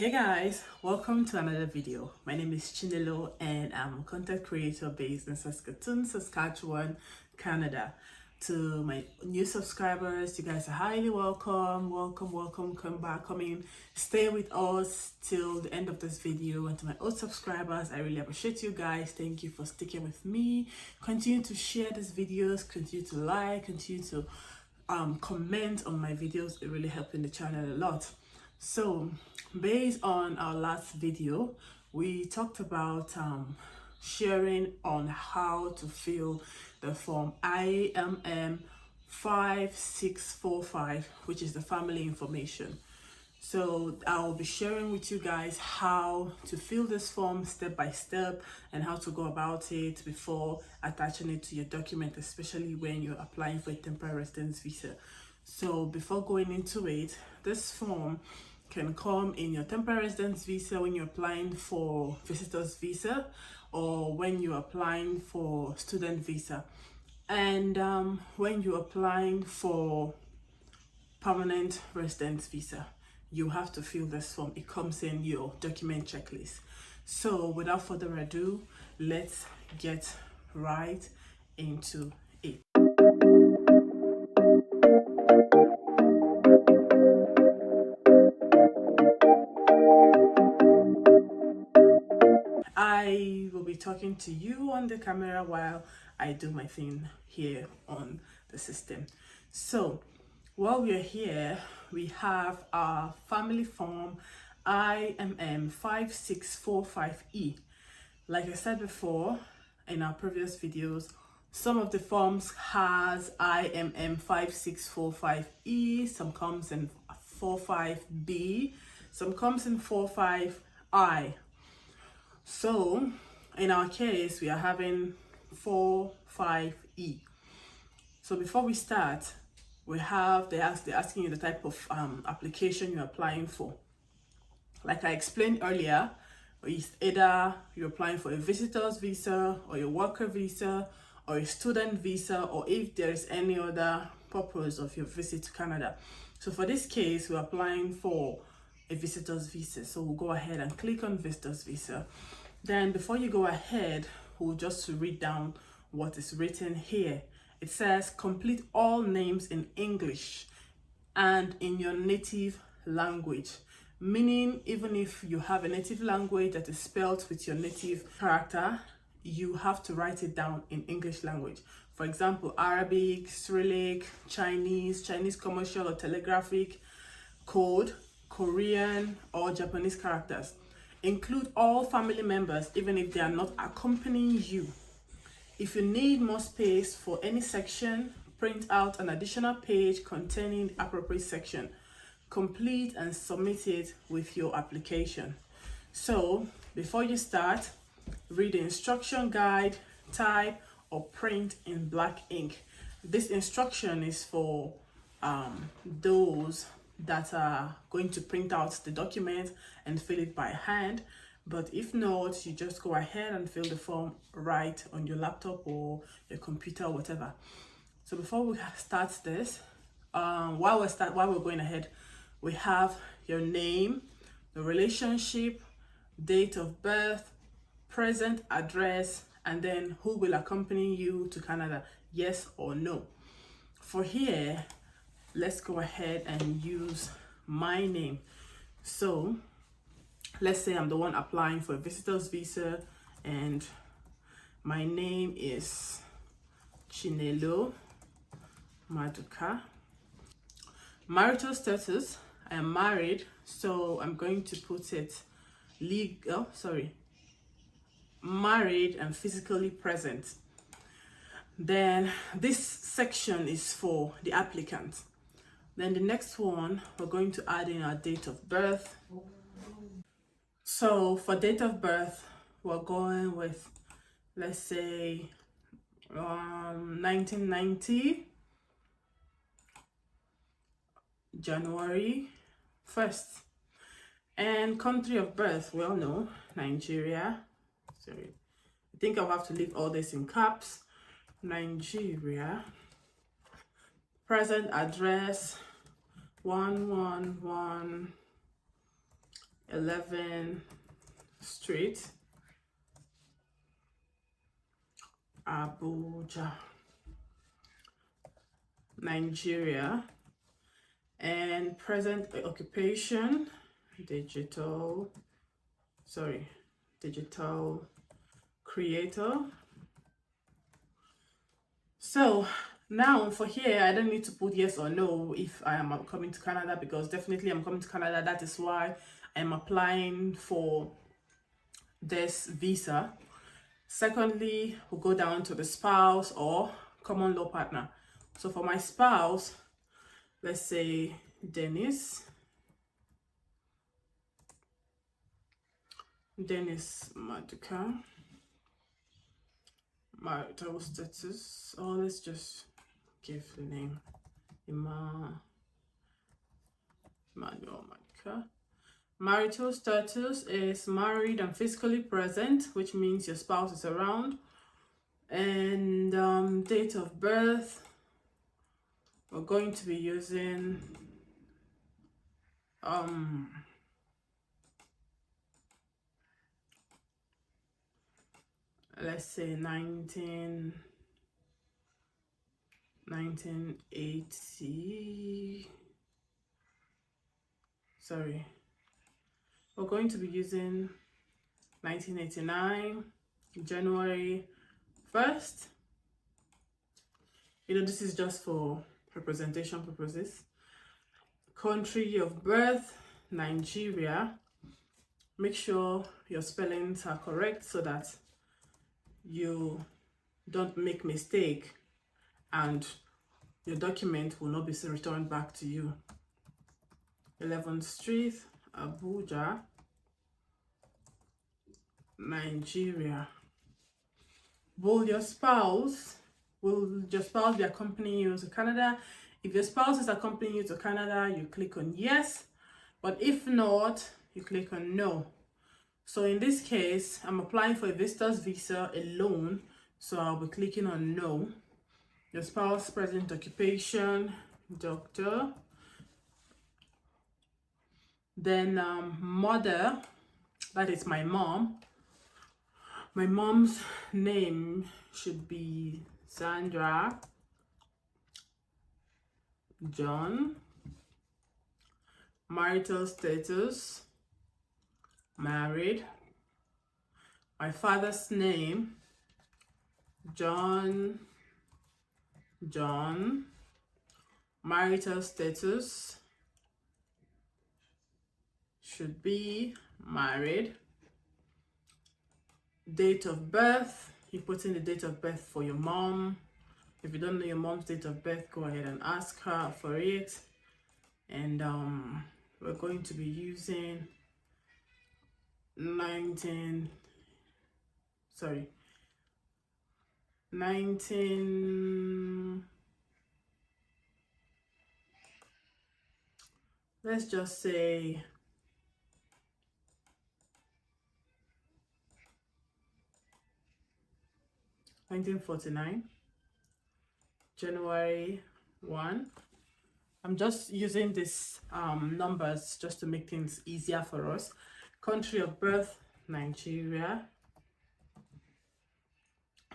Hey guys, welcome to another video. My name is Cheenaylo and I'm a content creator based in Saskatoon, Saskatchewan, Canada. To my new subscribers, you guys are highly welcome. Come in, stay with us till the end of this video. And to my old subscribers, I really appreciate you guys. Thank you for sticking with me. Continue to share these videos, continue to like, continue to comment on my videos. It really helping the channel a lot. So based on our last video, we talked about sharing on how to fill the form IMM5645, which is the family information. So I'll be sharing with you guys how to fill this form step by step and how to go about it before attaching it to your document, especially when you're applying for a temporary residence visa. So before going into it, this form can come in your temporary residence visa when you're applying for visitor's visa or when you're applying for student visa, and when you're applying for permanent residence visa, you have to fill this form. It comes in your document checklist. So without further ado, let's get right into it. I will be talking to you on the camera while I do my thing here on the system. So while we're here, we have our family form IMM5645E. Like I said before in our previous videos, some of the forms has IMM5645E, some comes in 45B, some comes in 45I. So in our case, we are having 45E. So before we start, they're asking you the type of application you're applying for. Like I explained earlier, it's either you're applying for a visitor's visa or a worker visa or a student visa, or if there's any other purpose of your visit to Canada. So for this case, we're applying for a visitor's visa. So we'll go ahead and click on visitor's visa. Then before you go ahead, we'll just read down what is written here. It says complete all names in English and in your native language, meaning even if you have a native language that is spelled with your native character, you have to write it down in English language. For example, Arabic, Cyrillic, Chinese commercial or telegraphic code, Korean or Japanese characters. Include all family members even if they are not accompanying you. If you need more space for any section, print out an additional page containing the appropriate section. Complete and submit it with your application. So before you start, read the instruction guide, type or print in black ink. This instruction is for those that are going to print out the document and fill it by hand. But if not, you just go ahead and fill the form right on your laptop or your computer or whatever. So before we start this, while we're going ahead, we have your name, the relationship, date of birth, present address, and then who will accompany you to Canada, yes or no. For here, let's go ahead and use my name. So let's say I'm the one applying for a visitor's visa and my name is Cheenaylo Maduka. Marital status, I am married, so I'm going to put it married and physically present. Then this section is for the applicant. Then the next one, we're going to add in our date of birth. So for date of birth, we're going with, let's say, 1990, January 1st. And country of birth, we all know, Nigeria. Sorry, I think I'll have to leave all this in caps. Nigeria. Present address, 111 11 Street, Abuja, Nigeria. And present occupation, digital creator. So now for here, I don't need to put yes or no if I am coming to Canada, because definitely I'm coming to Canada. That is why I'm applying for this visa. Secondly, we'll go down to the spouse or common law partner. So for my spouse, let's say Dennis Maduka. Marital status, or let's just give the name Emmanuel Maduka. Marital status is married and physically present, which means your spouse is around. And date of birth, we're going to be using let's say 1980. Sorry, we're going to be using 1989, January 1st. This is just for representation purposes. Country of birth, Nigeria. Make sure your spellings are correct so that you don't make mistake and your document will not be returned back to you. 11th Street, Abuja, Nigeria. Will your spouse be accompanying you to Canada? If your spouse is accompanying you to Canada, you click on yes, but if not, you click on no. So in this case, I'm applying for a visitor's visa alone, so I'll be clicking on no. Your spouse, present occupation, doctor. Then mother, that is my mom. My mom's name should be Sandra John. Marital status, married. My father's name, John. Marital status should be married. Date of birth, you put in the date of birth for your mom. If you don't know your mom's date of birth, go ahead and ask her for it. And we're going to be using 19, let's just say 1949, January 1. I'm just using these numbers just to make things easier for us. Country of birth, Nigeria.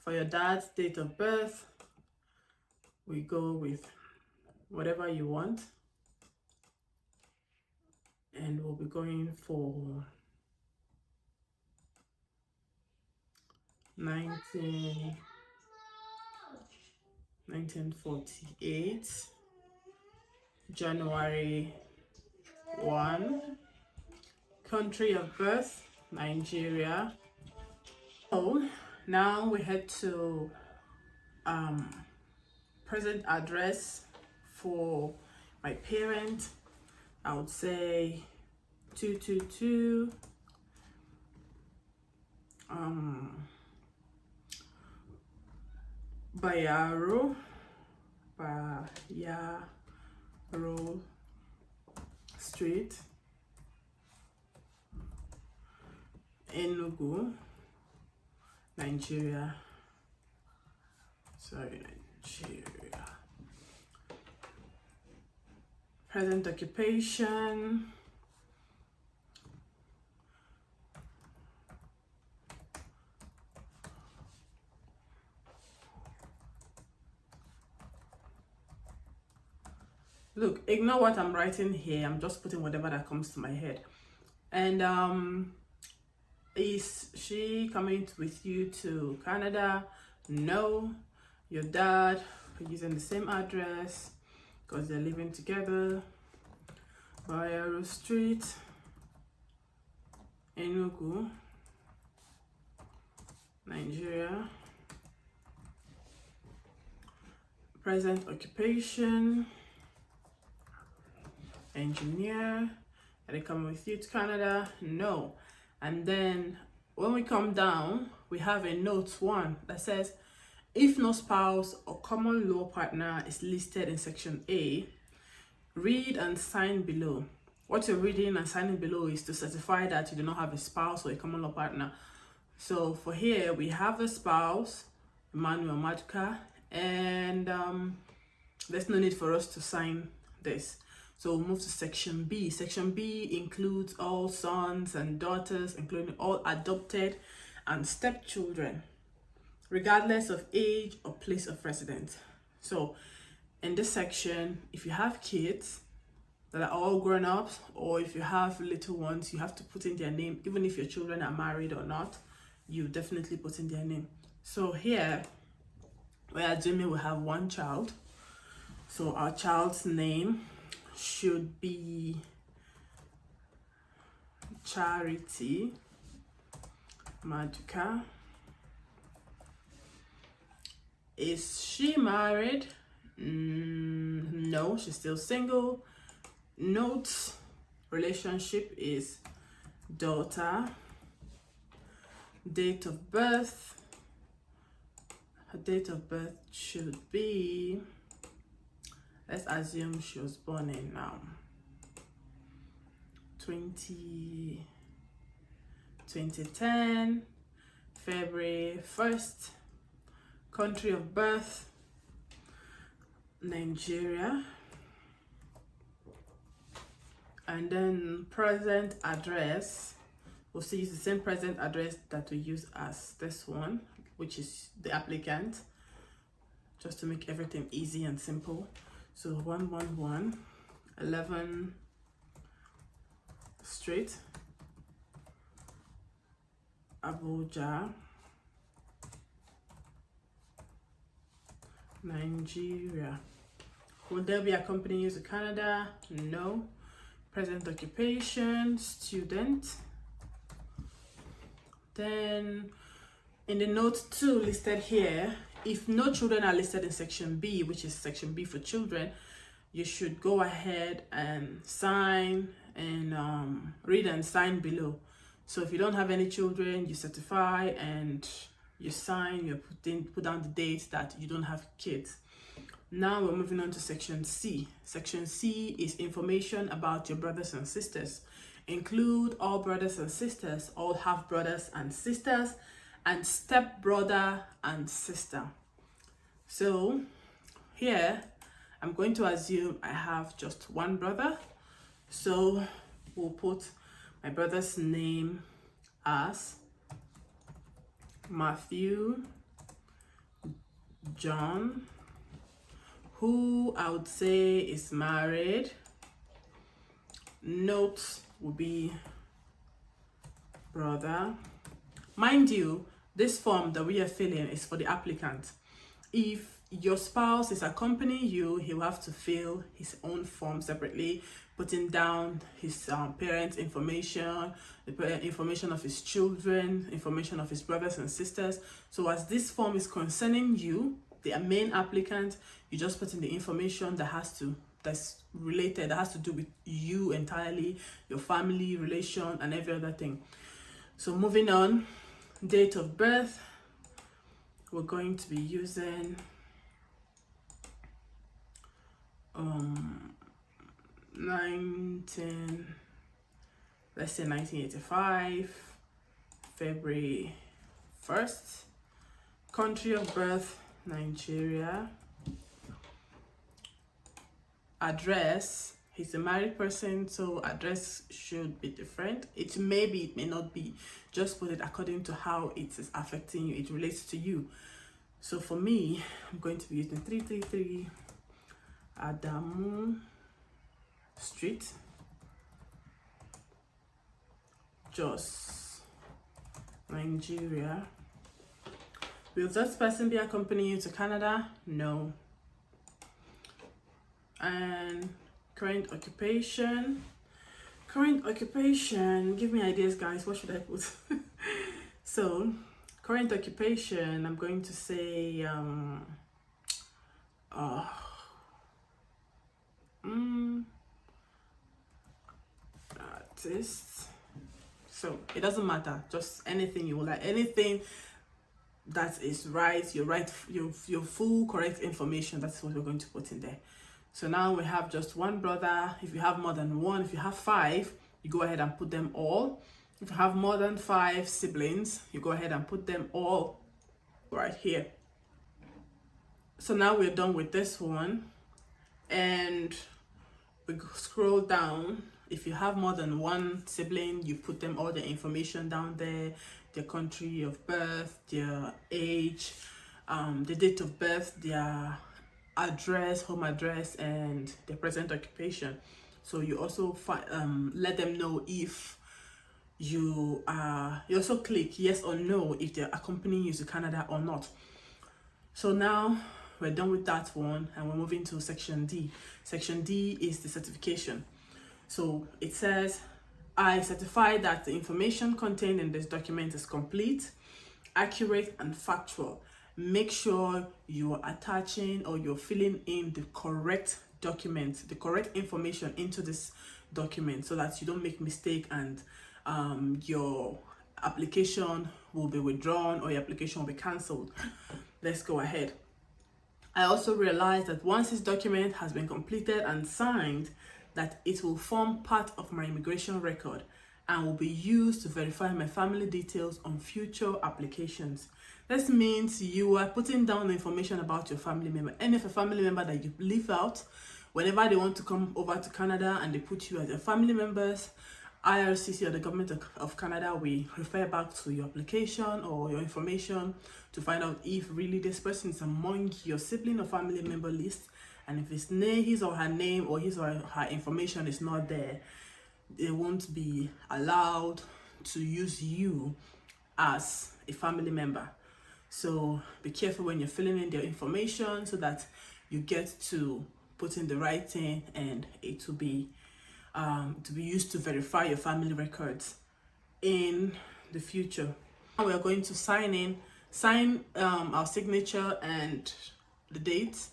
For your dad's date of birth, we go with whatever you want. And we'll be going for 1948, January 1. Country of birth, Nigeria. So now we head to present address for my parent. I would say 222 Bayaro Street, Enugu, Nigeria. Nigeria. Present occupation, Look, ignore what I'm writing here. I'm just putting whatever that comes to my head. And is she coming with you to Canada? No. Your dad, using the same address because they're living together. Bayero Street, Enugu, Nigeria. Present occupation, engineer. Are they coming with you to Canada? No. And then when we come down, we have a note 1 that says, if no spouse or common law partner is listed in section A, read and sign below. What you're reading and signing below is to certify that you do not have a spouse or a common law partner. So for here, we have a spouse, Emmanuel Maduka, and there's no need for us to sign this. So we'll move to section B. Section B includes all sons and daughters, including all adopted and stepchildren, regardless of age or place of residence. So in this section, if you have kids that are all grown up, or if you have little ones, you have to put in their name. Even if your children are married or not, you definitely put in their name. So here, we're assuming we have one child. So our child's name should be Charity Maduka. Is she married? No, she's still single. Notes, relationship is daughter. Date of birth, her date of birth should be, let's assume she was born in 2010, February 1st. Country of birth, Nigeria. And then present address, we'll still use the same present address that we use as this one, which is the applicant, just to make everything easy and simple. So 111 11 Street, Abuja, Nigeria. Will there be accompanying you to Canada? No. Present occupation, student. Then in the note 2 listed here, if no children are listed in section B, which is section B for children, you should go ahead and sign and read and sign below. So if you don't have any children, you certify and you sign, you put down the date that you don't have kids. Now we're moving on to section C. Section C is information about your brothers and sisters. Include all brothers and sisters, all half brothers and sisters, and step brother and sister. So here I'm going to assume I have just one brother. So we'll put my brother's name as Matthew John, who I would say is married. Note will be brother. Mind you, this form that we are filling is for the applicant. If your spouse is accompanying you, he will have to fill his own form separately, putting down his parents' information, the information of his children, information of his brothers and sisters. So as this form is concerning you, the main applicant, you just put in the information that's related, that has to do with you entirely, your family, relation, and every other thing. So moving on, date of birth, we're going to be using 1985, February 1st. Country of birth, Nigeria. Address, he's a married person, so address should be different. It may be, it may not be. Just put it according to how it is affecting you, it relates to you. So for me, I'm going to be using 333 Adamu Street, Jos, Nigeria. Will this person be accompanying you to Canada? No. And current occupation. Current occupation, give me ideas, guys. What should I put? So, current occupation, I'm going to say artist. So it doesn't matter, just anything you will like, anything that is right, your full correct information. That's what we're going to put in there. So now we have just one brother. If you have more than one, if you have 5, you go ahead and put them all. If you have more than 5 siblings, you go ahead and put them all right here. So now we're done with this one, and we scroll down. If you have more than one sibling, you put them all the information down there, their country of birth, their age, the date of birth, their address, home address, and their present occupation. So you also let them know if you also click yes or no if they're accompanying you to Canada or not. So now we're done with that one, and we're moving to section D. Section D is the certification. So it says, I certify that the information contained in this document is complete, accurate, and factual. Make sure you are attaching or you're filling in the correct document, the correct information into this document, so that you don't make mistake and your application will be withdrawn or your application will be cancelled. Let's go ahead. I also realized that once this document has been completed and signed, that it will form part of my immigration record and will be used to verify my family details on future applications. This means you are putting down information about your family member. Any of a family member that you leave out, whenever they want to come over to Canada and they put you as their family members, IRCC or the government of Canada will refer back to your application or your information to find out if really this person is among your sibling or family member list. And if his name, his or her name or his or her information is not there, they won't be allowed to use you as a family member. So be careful when you're filling in their information so that you get to put in the right thing, and it will be to be used to verify your family records in the future. Now we are going to sign our signature and the dates.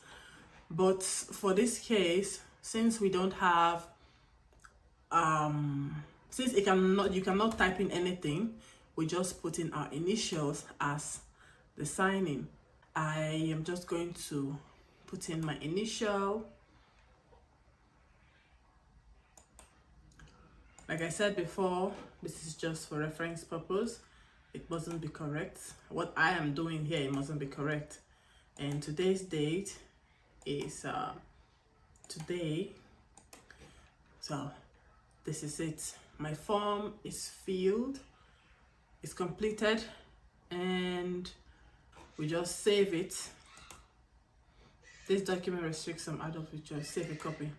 But for this case, since we don't have since you cannot type in anything, we just put in our initials as the signing. I am just going to put in my initial. Like I said before, this is just for reference purpose. It mustn't be correct. What I am doing here, it mustn't be correct. And today's date is today. So this is it. My form is filled, it's completed, and we just save it. This document restricts some adult features. Save a copy.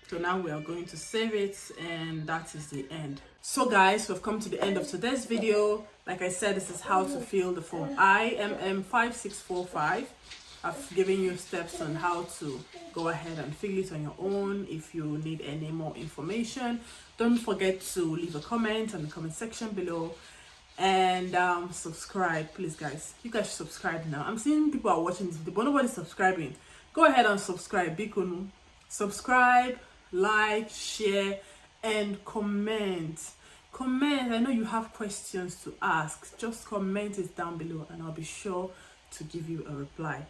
So now we are going to save it, and that is the end. So guys, we've come to the end of today's video. Like I said, this is how to fill the form IMM5645. I've given you steps on how to go ahead and fill it on your own. If you need any more information, don't forget to leave a comment in the comment section below, and subscribe, please guys. You guys should subscribe now. I'm seeing people are watching this video, but nobody's subscribing. Go ahead and subscribe. Subscribe, like, share, and comment. I know you have questions to ask. Just comment it down below and I'll be sure to give you a reply.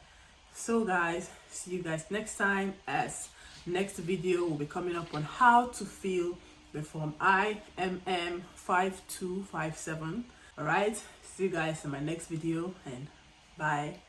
So guys, see you guys next time, as next video will be coming up on how to fill the form IMM5257. All right, see you guys in my next video, and bye.